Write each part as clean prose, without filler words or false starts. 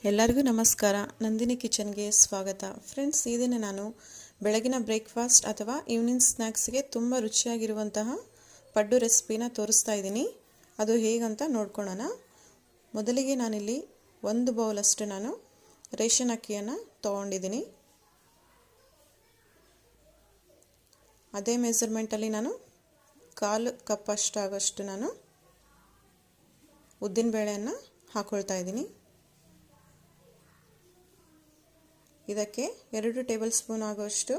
ಎಲ್ಲರಿಗೂ ನಮಸ್ಕಾರ. ನಂದಿನಿ ಕಿಚನ್ಗೆ ಸ್ವಾಗತ. ಫ್ರೆಂಡ್ಸ್, ಈ ದಿನ ನಾನು ಬೆಳಗಿನ ಬ್ರೇಕ್ಫಾಸ್ಟ್ ಅಥವಾ ಈವ್ನಿಂಗ್ ಸ್ನ್ಯಾಕ್ಸ್ಗೆ ತುಂಬ ರುಚಿಯಾಗಿರುವಂತಹ ಪಡ್ಡು ರೆಸಿಪಿನ ತೋರಿಸ್ತಾ ಇದ್ದೀನಿ. ಅದು ಹೇಗಂತ ನೋಡ್ಕೊಳ್ಳೋಣ. ಮೊದಲಿಗೆ ನಾನಿಲ್ಲಿ 1 ಬೌಲಷ್ಟು ನಾನು ರೇಷನ್ ಅಕ್ಕಿಯನ್ನು ತೊಗೊಂಡಿದ್ದೀನಿ. ಅದೇ ಮೆಜರ್ಮೆಂಟಲ್ಲಿ ನಾನು 1/4 ಕಪ್ ಆಗೋಷ್ಟು ನಾನು ಉದ್ದಿನಬೇಳೆಯನ್ನು ಹಾಕ್ಕೊಳ್ತಾ ಇದ್ದೀನಿ. ಇದಕ್ಕೆ 2 ಟೇಬಲ್ ಸ್ಪೂನ್ ಆಗುವಷ್ಟು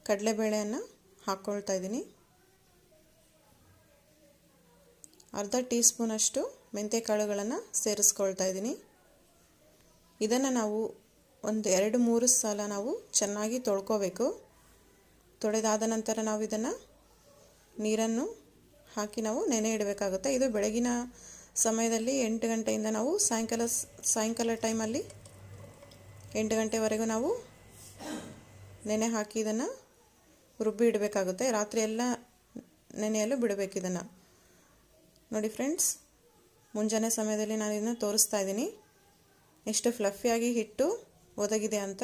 ಕಡಲೆಬೇಳೆಯನ್ನು ಹಾಕ್ಕೊಳ್ತಾ ಇದ್ದೀನಿ. ಅರ್ಧ ಟೀ ಸ್ಪೂನಷ್ಟು ಮೆಂತ್ಯಕಾಳುಗಳನ್ನು ಸೇರಿಸ್ಕೊಳ್ತಾ ಇದ್ದೀನಿ. ಇದನ್ನು ನಾವು ಒಂದು 2-3 ಸಲ ನಾವು ಚೆನ್ನಾಗಿ ತೊಳ್ಕೋಬೇಕು. ತೊಳೆದಾದ ನಂತರ ನಾವು ಇದನ್ನು ನೀರನ್ನು ಹಾಕಿ ನಾವು ನೆನೆ ಇಡಬೇಕಾಗುತ್ತೆ. ಇದು ಬೆಳಗಿನ ಸಮಯದಲ್ಲಿ 8 ಗಂಟೆಯಿಂದ ನಾವು ಸಾಯಂಕಾಲ ಟೈಮಲ್ಲಿ 8 ಗಂಟೆವರೆಗೂ ನಾವು ನೆನೆ ಹಾಕಿ ಇದನ್ನು ರುಬ್ಬಿ ಇಡಬೇಕಾಗುತ್ತೆ. ರಾತ್ರಿ ಎಲ್ಲ ನೆನೆಯಲು ಬಿಡಬೇಕು. ಇದನ್ನು ನೋಡಿ ಫ್ರೆಂಡ್ಸ್, ಮುಂಜಾನೆ ಸಮಯದಲ್ಲಿ ನಾನು ಇದನ್ನು ತೋರಿಸ್ತಾ ಇದ್ದೀನಿ ಎಷ್ಟು ಫ್ಲಫಿಯಾಗಿ ಹಿಟ್ಟು ಒದಗಿದೆ ಅಂತ.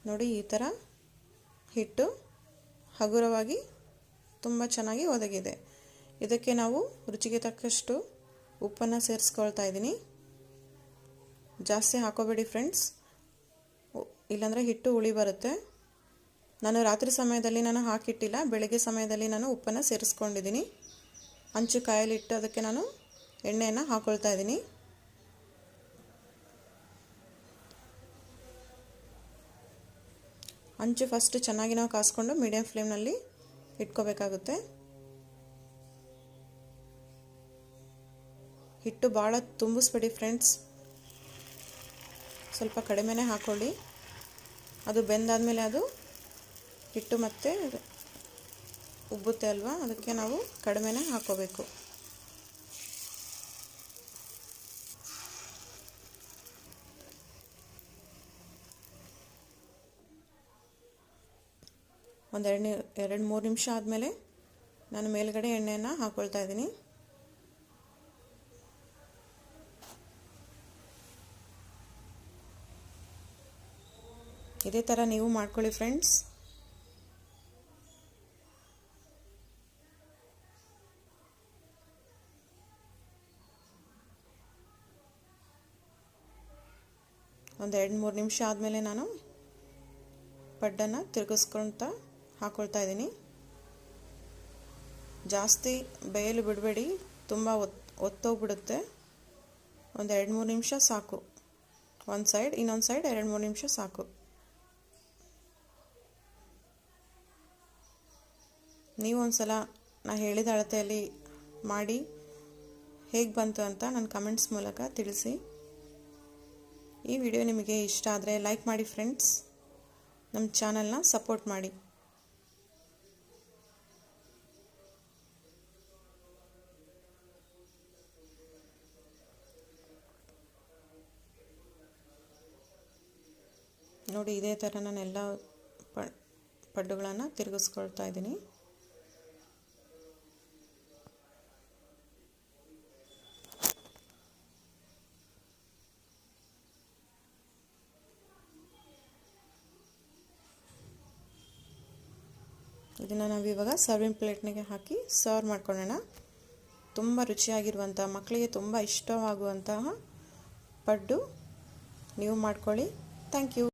ನೋಡಿ, ಈ ಥರ ಹಿಟ್ಟು ಹಗುರವಾಗಿ ತುಂಬ ಚೆನ್ನಾಗಿ ಒದಗಿದೆ. ಇದಕ್ಕೆ ನಾವು ರುಚಿಗೆ ತಕ್ಕಷ್ಟು ಉಪ್ಪನ್ನು ಸೇರಿಸ್ಕೊಳ್ತಾ ಇದ್ದೀನಿ. ಜಾಸ್ತಿ ಹಾಕೋಬೇಡಿ ಫ್ರೆಂಡ್ಸ್, ಇಲ್ಲಾಂದರೆ ಹಿಟ್ಟು ಹುಳಿ ಬರುತ್ತೆ. ನಾನು ರಾತ್ರಿ ಸಮಯದಲ್ಲಿ ನಾನು ಹಾಕಿಟ್ಟಿಲ್ಲ, ಬೆಳಗ್ಗೆ ಸಮಯದಲ್ಲಿ ನಾನು ಉಪ್ಪನ್ನು ಸೇರಿಸ್ಕೊಂಡಿದ್ದೀನಿ. ಹಂಚು ಕಾಯಲಿಟ್ಟು ಅದಕ್ಕೆ ನಾನು ಎಣ್ಣೆಯನ್ನು ಹಾಕ್ಕೊಳ್ತಾ ಇದ್ದೀನಿ. ಹಂಚು ಫಸ್ಟ್ ಚೆನ್ನಾಗಿ ನಾವು ಕಾಸ್ಕೊಂಡು ಮೀಡಿಯಂ ಫ್ಲೇಮ್ನಲ್ಲಿ ಇಟ್ಕೋಬೇಕಾಗುತ್ತೆ. ಹಿಟ್ಟು ಭಾಳ ತುಂಬಿಸ್ಬೇಡಿ ಫ್ರೆಂಡ್ಸ್, ಸ್ವಲ್ಪ ಕಡಿಮೆನೇ ಹಾಕ್ಕೊಳ್ಳಿ. ಅದು ಬೆಂದಾದಮೇಲೆ ಅದು ಹಿಟ್ಟು ಮತ್ತೆ ಉಬ್ಬುತ್ತೆ ಅಲ್ವಾ, ಅದಕ್ಕೆ ನಾವು ಕಡಿಮೆನೇ ಹಾಕ್ಕೋಬೇಕು. ಒಂದು 2-3 ನಿಮಿಷ ಆದಮೇಲೆ ನಾನು ಮೇಲ್ಗಡೆ ಎಣ್ಣೆಯನ್ನು ಹಾಕ್ಕೊಳ್ತಾ ಇದ್ದೀನಿ. ಇದೇ ಥರ ನೀವು ಮಾಡ್ಕೊಳ್ಳಿ ಫ್ರೆಂಡ್ಸ್. ಒಂದು 2-3 ನಿಮಿಷ ಆದಮೇಲೆ ನಾನು ಪಡ್ಡನ್ನು ತಿರುಗಿಸ್ಕೊಳ್ತಾ ಹಾಕ್ಕೊಳ್ತಾ ಇದ್ದೀನಿ. ಜಾಸ್ತಿ ಬೇಯಲು ಬಿಡಬೇಡಿ, ತುಂಬ ಒತ್ತೋಗ್ಬಿಡುತ್ತೆ. ಒಂದು 2-3 ನಿಮಿಷ ಸಾಕು. ಒಂದು ಸೈಡ್, ಇನ್ನೊಂದು ಸೈಡ್ 2-3 ನಿಮಿಷ ಸಾಕು. ನೀವು ಒಂದ್ಸಲ ನಾನು ಹೇಳಿದ ಅಳತೆಯಲ್ಲಿ ಮಾಡಿ ಹೇಗೆ ಬಂತು ಅಂತ ನನ್ನ ಕಮೆಂಟ್ಸ್ ಮೂಲಕ ತಿಳಿಸಿ. ಈ ವಿಡಿಯೋ ನಿಮಗೆ ಇಷ್ಟ ಆದರೆ ಲೈಕ್ ಮಾಡಿ ಫ್ರೆಂಡ್ಸ್, ನಮ್ಮ ಚಾನಲ್ನ ಸಪೋರ್ಟ್ ಮಾಡಿ. ನೋಡಿ, ಇದೇ ಥರ ನಾನೆಲ್ಲ ಪಡ್ಡುಗಳನ್ನು ತಿರುಗಿಸ್ಕೊಳ್ತಾ ಇದ್ದೀನಿ. ಇದನ್ನು ನಾವು ಇವಾಗ ಸರ್ವಿಂಗ್ ಪ್ಲೇಟ್ನಿಗೆ ಹಾಕಿ ಸರ್ವ್ ಮಾಡ್ಕೊಳ್ಳೋಣ. ತುಂಬ ರುಚಿಯಾಗಿರುವಂಥ, ಮಕ್ಕಳಿಗೆ ತುಂಬ ಇಷ್ಟವಾಗುವಂತಹ ಪಡ್ಡು ನೀವು ಮಾಡ್ಕೊಳ್ಳಿ. Thank you.